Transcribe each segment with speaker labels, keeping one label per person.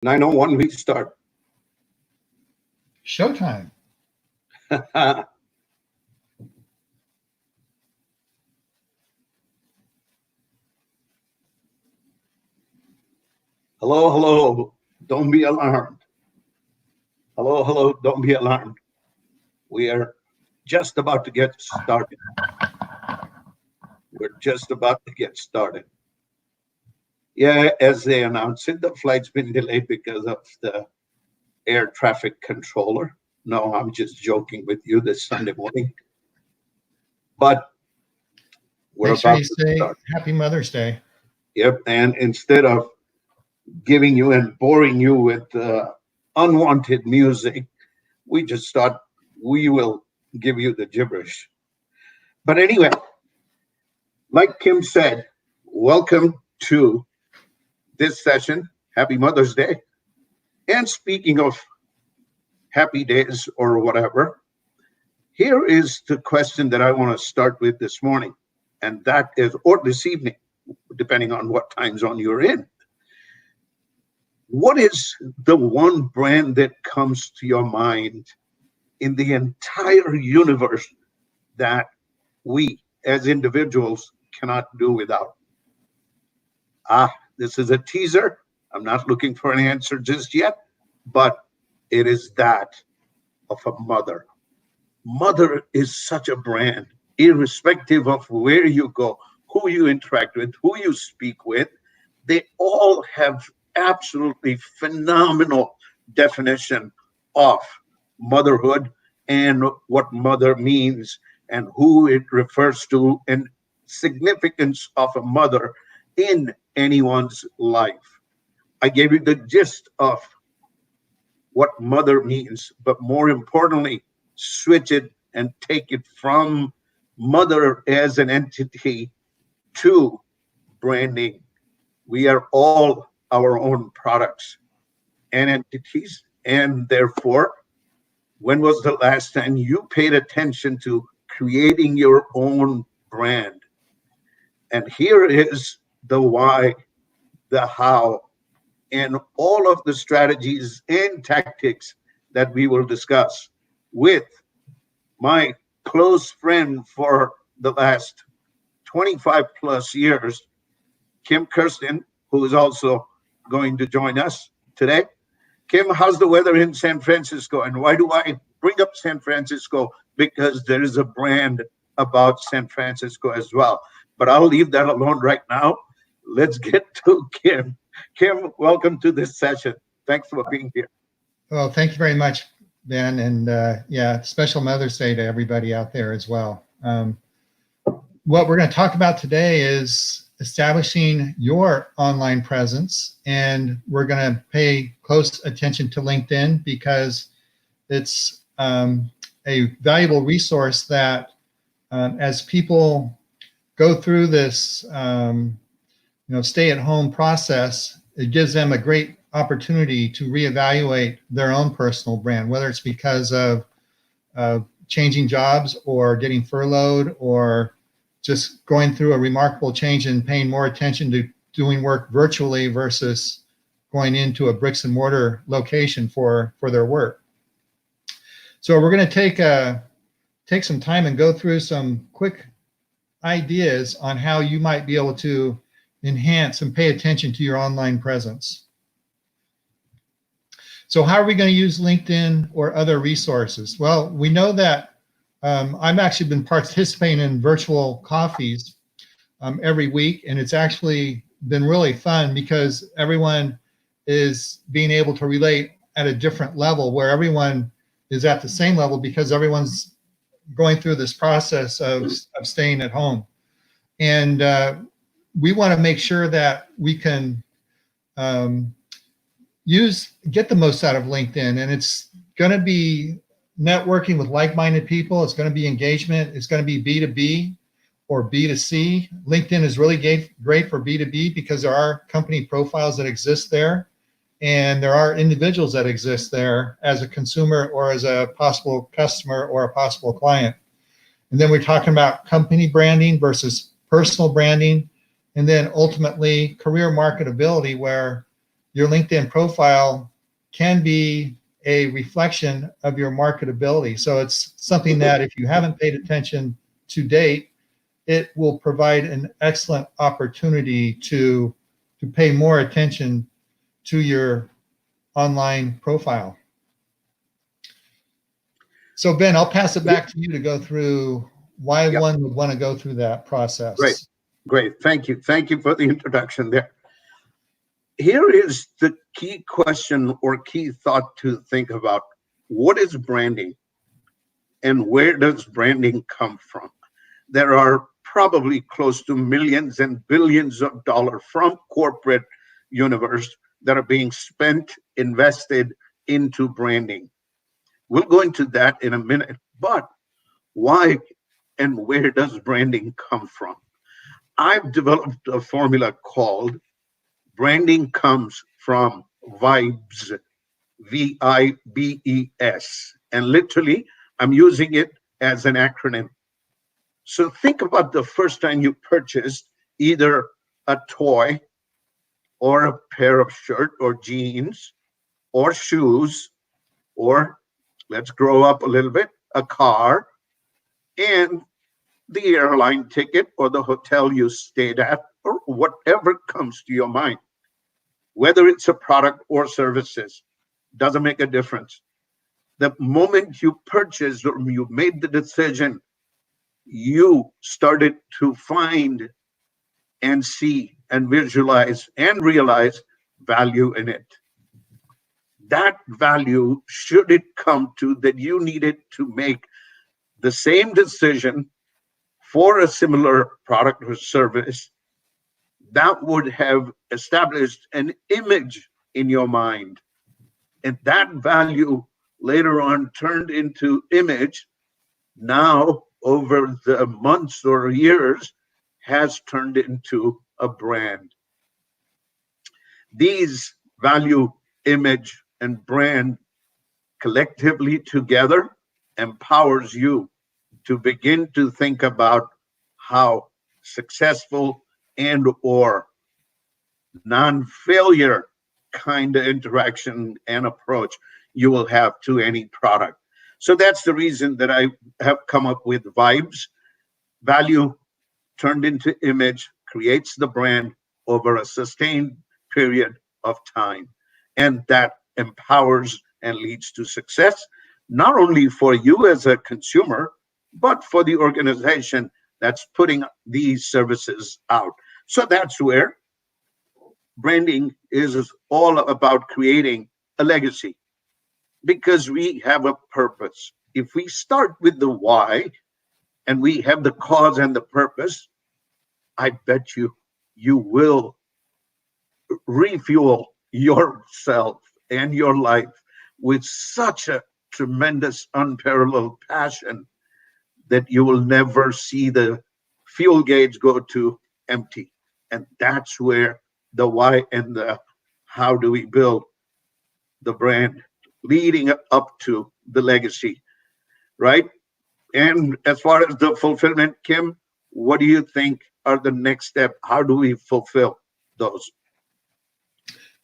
Speaker 1: 9:01, we start.
Speaker 2: Showtime.
Speaker 1: Hello, hello. Don't be alarmed. Hello, hello. Don't be alarmed. We are just about to get started. We're just about to get started. Yeah, as they announced it, the flight's been delayed because of the air traffic controller. No, I'm just joking with you this Sunday morning. But we're
Speaker 2: Make sure
Speaker 1: about
Speaker 2: you
Speaker 1: to
Speaker 2: say
Speaker 1: start.
Speaker 2: Happy Mother's Day.
Speaker 1: Yep, and instead of giving you and boring you with unwanted music, we just thought we will give you the gibberish. But anyway, like Kim said, welcome to this session. Happy Mother's Day. And speaking of happy days or whatever, here is the question that I want to start with this morning. And that is, or this evening, depending on what time zone you're in. What is the one brand that comes to your mind in the entire universe that we as individuals cannot do without? This is a teaser. I'm not looking for an answer just yet, but it is that of a mother. Mother is such a brand, irrespective of where you go, who you interact with, who you speak with. They all have absolutely phenomenal definition of motherhood and what mother means and who it refers to and significance of a mother in anyone's life. I gave you the gist of what mother means, but more importantly, switch it and take it from mother as an entity to branding. We are all our own products and entities, and therefore, when was the last time you paid attention to creating your own brand? And here is the why, the how, and all of the strategies and tactics that we will discuss with my close friend for the last 25 plus years, Kim Kirsten, who is also going to join us today. Kim, how's the weather in San Francisco? And why do I bring up San Francisco? Because there is a brand about San Francisco as well. But I'll leave that alone right now. Let's get to Kim. Kim, welcome to this session. Thanks for being here.
Speaker 2: Well, thank you very much, Ben. And yeah, special Mother's Day to everybody out there as well. What we're going to talk about today is establishing your online presence. And we're going to pay close attention to LinkedIn because it's a valuable resource that as people go through this stay-at-home process, it gives them a great opportunity to reevaluate their own personal brand, whether it's because of changing jobs or getting furloughed or just going through a remarkable change and paying more attention to doing work virtually versus going into a bricks and mortar location for their work. So we're going to take some time and go through some quick ideas on how you might be able to enhance and pay attention to your online presence. So how are we going to use LinkedIn or other resources? Well, we know that I've actually been participating in virtual coffees every week, and it's actually been really fun because everyone is being able to relate at a different level where everyone is at the same level because everyone's going through this process of staying at home. And we want to make sure that we can get the most out of LinkedIn, and it's going to be networking with like-minded people. It's going to be engagement. It's going to be B2B or B2C. LinkedIn is really great for B2B because there are company profiles that exist there, and there are individuals that exist there as a consumer or as a possible customer or a possible client. And then we're talking about company branding versus personal branding, and then ultimately career marketability, where your LinkedIn profile can be a reflection of your marketability. So it's something that if you haven't paid attention to date, it will provide an excellent opportunity to pay more attention to your online profile. So Ben, I'll pass it back to you to go through why one would want to go through that process.
Speaker 1: Great. Thank you. Thank you for the introduction there. Here is the key question or key thought to think about. What is branding and where does branding come from? There are probably close to millions and billions of dollars from corporate universe that are being spent, invested into branding. We'll go into that in a minute, but why and where does branding come from? I've developed a formula called branding comes from vibes, VIBES. And literally, I'm using it as an acronym. So think about the first time you purchased either a toy or a pair of shirt or jeans or shoes, or let's grow up a little bit, a car, and the airline ticket or the hotel you stayed at, or whatever comes to your mind. Whether it's a product or services, doesn't make a difference. The moment you purchased or you made the decision, you started to find and see and visualize and realize value in it. That value, should it come to that you needed to make the same decision for a similar product or service, that would have established an image in your mind. And that value later on turned into image, now over the months or years has turned into a brand. These value, image, and brand collectively together empowers you to begin to think about how successful and or non-failure kind of interaction and approach you will have to any product. So that's the reason that I have come up with vibes. Value turned into image creates the brand over a sustained period of time. And that empowers and leads to success, not only for you as a consumer, but for the organization that's putting these services out. So that's where branding is all about creating a legacy, because we have a purpose. If we start with the why and we have the cause and the purpose, I bet you will refuel yourself and your life with such a tremendous, unparalleled passion that you will never see the fuel gauge go to empty. And that's where the why and the how do we build the brand leading up to the legacy, right? And as far as the fulfillment, Kim, what do you think are the next step? How do we fulfill those?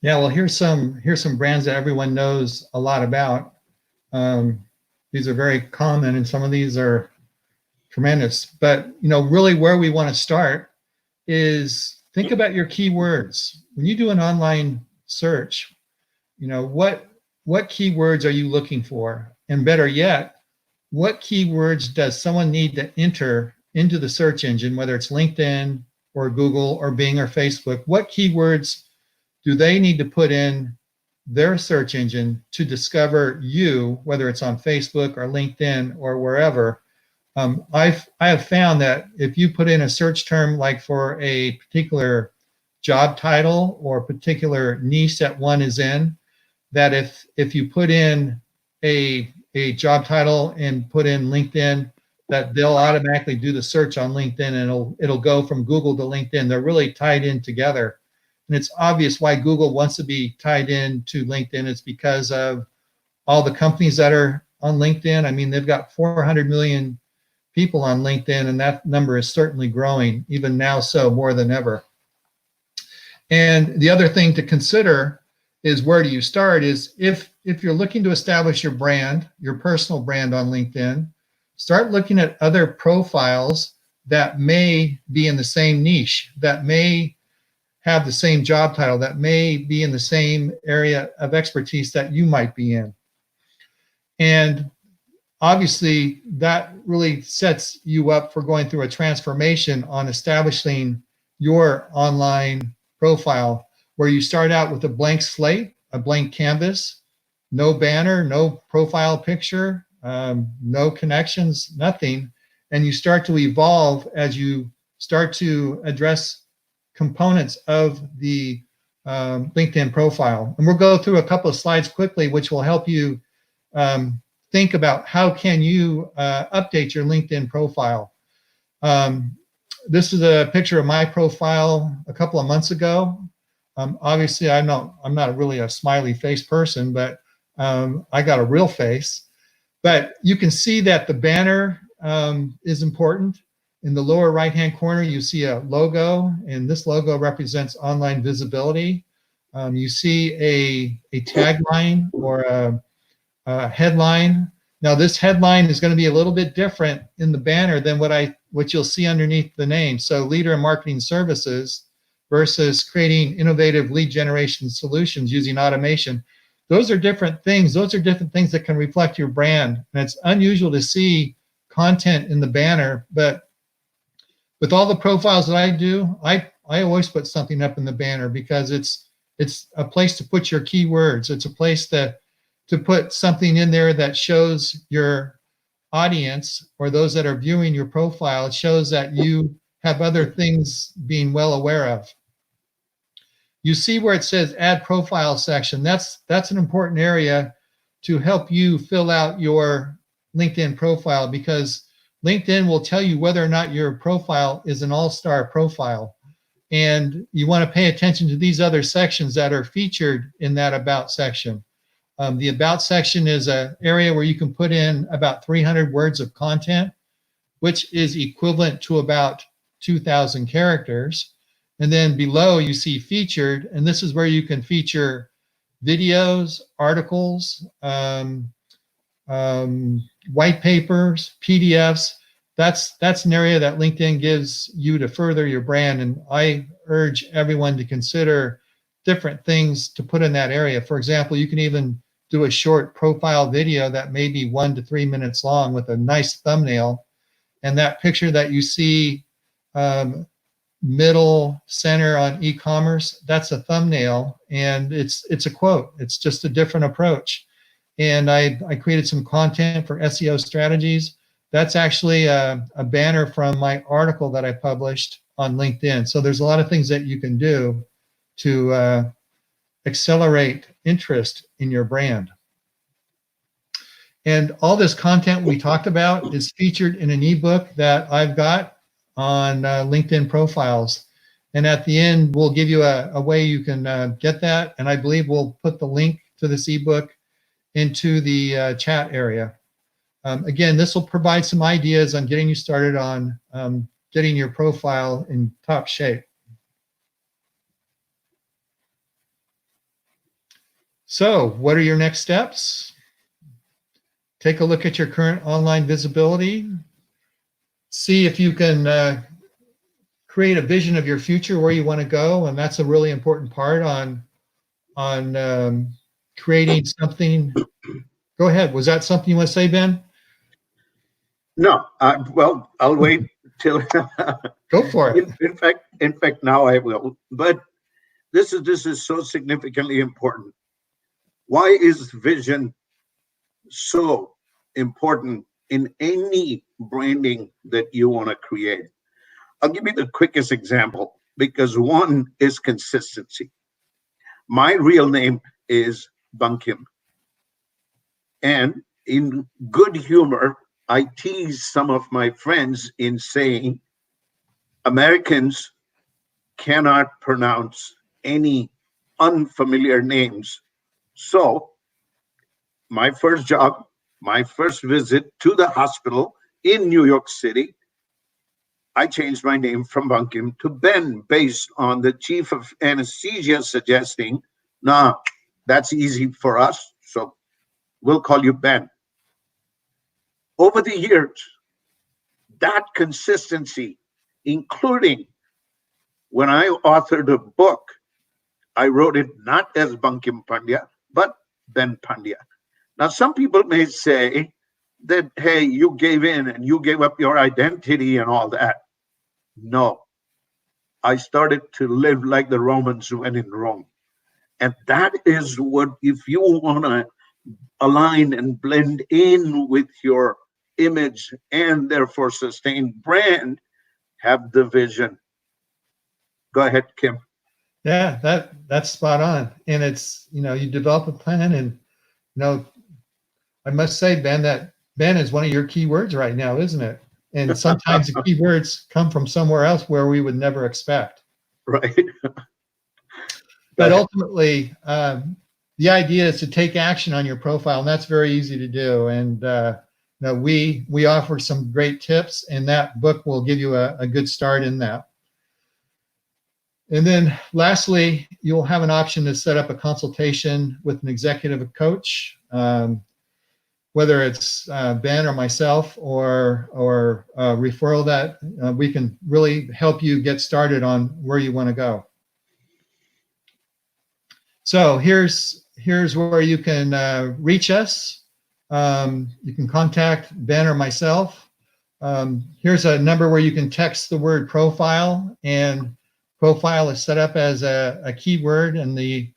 Speaker 2: Yeah, well, here's some brands that everyone knows a lot about. These are very common, and some of these are tremendous. But really, where we want to start is think about your keywords. When you do an online search, what keywords are you looking for? And better yet, what keywords does someone need to enter into the search engine, whether it's LinkedIn or Google or Bing or Facebook? What keywords do they need to put in their search engine to discover you, whether it's on Facebook or LinkedIn or wherever? I have found that if you put in a search term like for a particular job title or particular niche that one is in, that if you put in a job title and put in LinkedIn, that they'll automatically do the search on LinkedIn, and it'll go from Google to LinkedIn. They're really tied in together. And it's obvious why Google wants to be tied in to LinkedIn. It's because of all the companies that are on LinkedIn. I mean, they've got 400 million people on LinkedIn, and that number is certainly growing, even now, so more than ever. And the other thing to consider is where do you start is if you're looking to establish your brand, your personal brand on LinkedIn, start looking at other profiles that may be in the same niche, that may have the same job title, that may be in the same area of expertise that you might be in. And obviously, that really sets you up for going through a transformation on establishing your online profile, where you start out with a blank slate, a blank canvas, no banner, no profile picture, no connections, nothing. And you start to evolve as you start to address components of the LinkedIn profile. And we'll go through a couple of slides quickly, which will help you think about how can you update your LinkedIn profile. This is a picture of my profile a couple of months ago. Obviously, I'm not really a smiley face person, but I got a real face. But you can see that the banner is important. In the lower right-hand corner, you see a logo, and this logo represents online visibility. You see a tagline or a headline. Now, this headline is going to be a little bit different in the banner than what you'll see underneath the name. So, leader in marketing services versus creating innovative lead generation solutions using automation. Those are different things. Those are different things that can reflect your brand. And it's unusual to see content in the banner, but with all the profiles that I do, I always put something up in the banner because it's a place to put your keywords. It's a place to put something in there that shows your audience or those that are viewing your profile. It shows that you have other things being well aware of. You see where it says add profile section. That's an important area to help you fill out your LinkedIn profile, because LinkedIn will tell you whether or not your profile is an all-star profile. And you want to pay attention to these other sections that are featured in that about section. The about section is an area where you can put in about 300 words of content, which is equivalent to about 2,000 characters. And then below you see featured, and this is where you can feature videos, articles, white papers, PDFs. That's an area that LinkedIn gives you to further your brand. And I urge everyone to consider different things to put in that area. For example, you can even do a short profile video that may be 1 to 3 minutes long with a nice thumbnail. And that picture that you see middle center on e-commerce, that's a thumbnail, and it's a quote. It's just a different approach. And I created some content for SEO strategies. That's actually a banner from my article that I published on LinkedIn. So there's a lot of things that you can do to accelerate interest in your brand. And all this content we talked about is featured in an ebook that I've got on LinkedIn profiles. And at the end, we'll give you a way you can get that. And I believe we'll put the link to this ebook into the chat area. Again, this will provide some ideas on getting you started on getting your profile in top shape. So, what are your next steps? Take a look at your current online visibility. See if you can create a vision of your future, where you want to go, and that's a really important part on creating something. Go ahead. Was that something you want to say, Ben?
Speaker 1: No, well, I'll wait till.
Speaker 2: Go for it.
Speaker 1: In fact, now I will. But this is so significantly important. Why is vision so important in any branding that you want to create? I'll give you the quickest example, because one is consistency. My real name is Bankim. And in good humor, I tease some of my friends in saying Americans cannot pronounce any unfamiliar names. So my first job, my first visit to the hospital in New York City, I changed my name from Bankim to Ben, based on the chief of anesthesia suggesting, nah, That's easy for us. So we'll call you Ben. Over the years, that consistency, including when I authored a book, I wrote it not as Bankim Pandya, but Ben Pandya. Now, some people may say that, hey, you gave in and you gave up your identity and all that. No, I started to live like the Romans when in Rome. And that is what, if you want to align and blend in with your image and therefore sustain brand, have the vision. Go ahead, Kim.
Speaker 2: Yeah, that's spot on. And it's, you develop a plan, and I must say, Ben, that Ben is one of your key words right now, isn't it? And sometimes the key words come from somewhere else where we would never expect.
Speaker 1: Right.
Speaker 2: But ultimately, the idea is to take action on your profile, and that's very easy to do. And we offer some great tips, and that book will give you a good start in that. And then lastly, you'll have an option to set up a consultation with an executive coach, whether it's Ben or myself, or referral that we can really help you get started on where you want to go. So here's where you can reach us. You can contact Ben or myself. Here's a number where you can text the word profile, and profile is set up as a keyword in the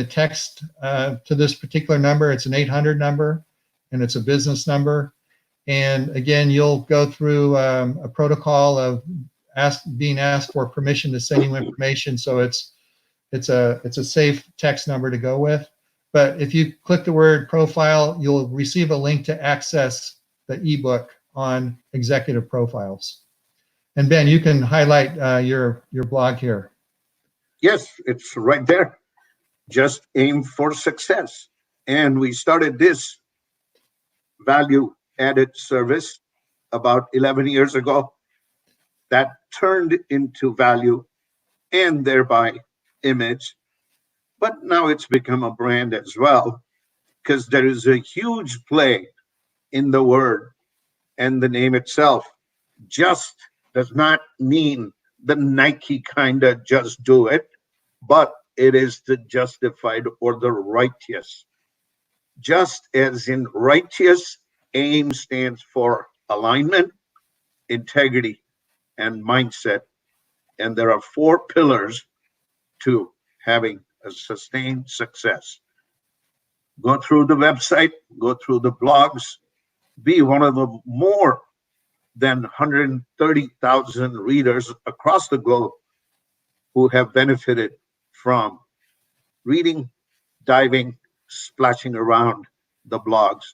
Speaker 2: text to this particular number. It's an 800 number, and it's a business number. And again, you'll go through a protocol of being asked for permission to send you information. So it's a safe text number to go with. But if you click the word profile, you'll receive a link to access the ebook on executive profiles. And Ben, you can highlight your blog here.
Speaker 1: Yes, it's right there. Just aim for success. And we started this value added service about 11 years ago. That turned into value and thereby image. But now it's become a brand as well, because there is a huge play in the word, and the name itself just does not mean the Nike kind of just do it, but it is the justified or the righteous. Just as in righteous, AIM stands for alignment, integrity, and mindset. And there are 4 pillars to having a sustained success. Go through the website, go through the blogs, be one of the more than 130,000 readers across the globe who have benefited from reading, diving, splashing around the blogs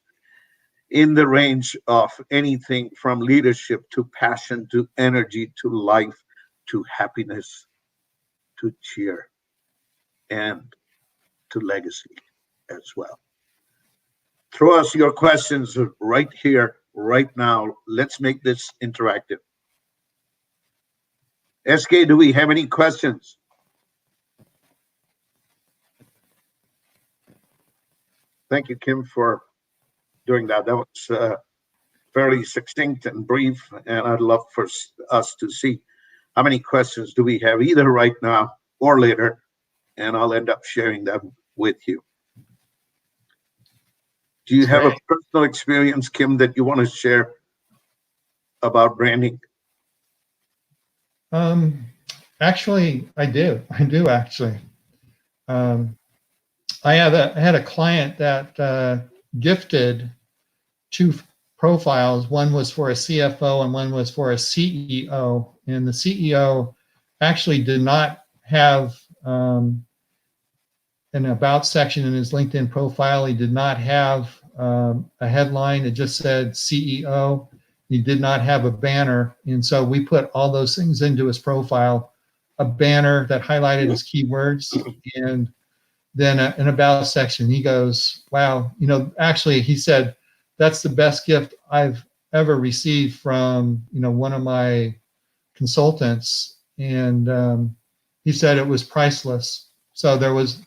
Speaker 1: in the range of anything from leadership to passion to energy to life to happiness to cheer and to legacy as well. Throw us your questions right here, right now. Let's make this interactive. SK, do we have any questions? Thank you, Kim, for doing that. That was fairly succinct and brief, and I'd love for us to see how many questions do we have either right now or later, and I'll end up sharing them with you. Do you have a personal experience, Kim, that you want to share about branding?
Speaker 2: Actually, I do. Actually. I had a client that gifted 2 profiles. One was for a CFO and one was for a CEO. And the CEO actually did not have an about section in his LinkedIn profile. He did not have a headline. It just said CEO. He did not have a banner. And so we put all those things into his profile, a banner that highlighted his keywords, and then an about section. He goes, wow, actually, he said, that's the best gift I've ever received from, one of my consultants. And he said it was priceless. So there was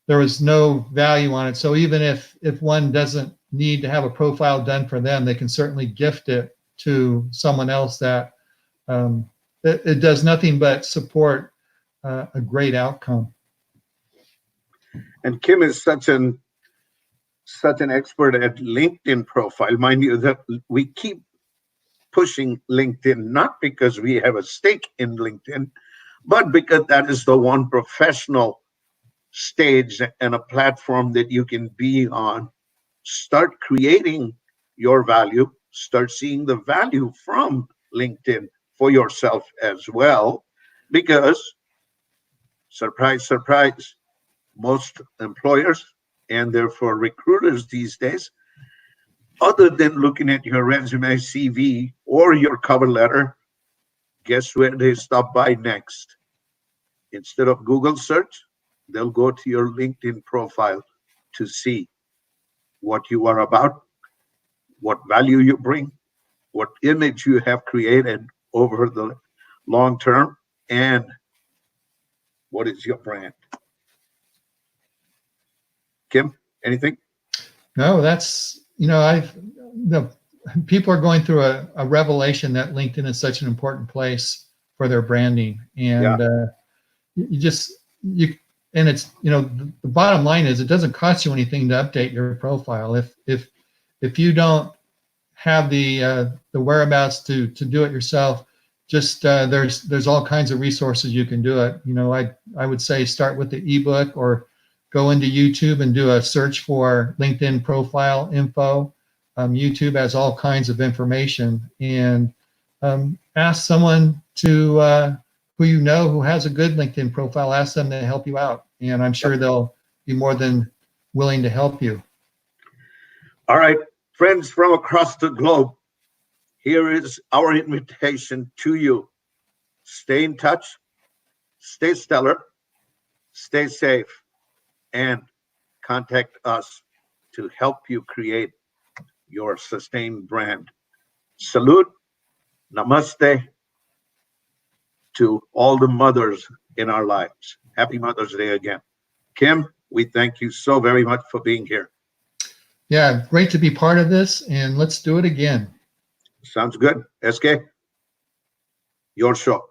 Speaker 2: there was no value on it. So even if one doesn't need to have a profile done for them, they can certainly gift it to someone else that it does nothing but support a great outcome.
Speaker 1: And Kim is such an expert at LinkedIn profile. Mind you, that we keep pushing LinkedIn, not because we have a stake in LinkedIn, but because that is the one professional stage and a platform that you can be on. Start creating your value, start seeing the value from LinkedIn for yourself as well, because surprise, surprise, most employers and therefore recruiters these days, other than looking at your resume, CV, or your cover letter, guess where they stop by next? Instead of Google search, they'll go to your LinkedIn profile to see what you are about, what value you bring, what image you have created over the long term, and what is your brand. Kim, anything?
Speaker 2: No, that's, people are going through a revelation that LinkedIn is such an important place for their branding. And and it's, the bottom line is it doesn't cost you anything to update your profile. If you don't have the whereabouts to do it yourself, just there's all kinds of resources you can do it. I would say start with the ebook, or go into YouTube and do a search for LinkedIn profile info. YouTube has all kinds of information, and ask someone to who who has a good LinkedIn profile. Ask them to help you out, and I'm sure they'll be more than willing to help you.
Speaker 1: All right, friends from across the globe, here is our invitation to you. Stay in touch, stay stellar, stay safe, and contact us to help you create your sustained brand. Salute, namaste to all the mothers in our lives. Happy Mother's Day again. Kim, we thank you so very much for being here.
Speaker 2: Yeah, great to be part of this, and let's do it again.
Speaker 1: Sounds good. SK, your show.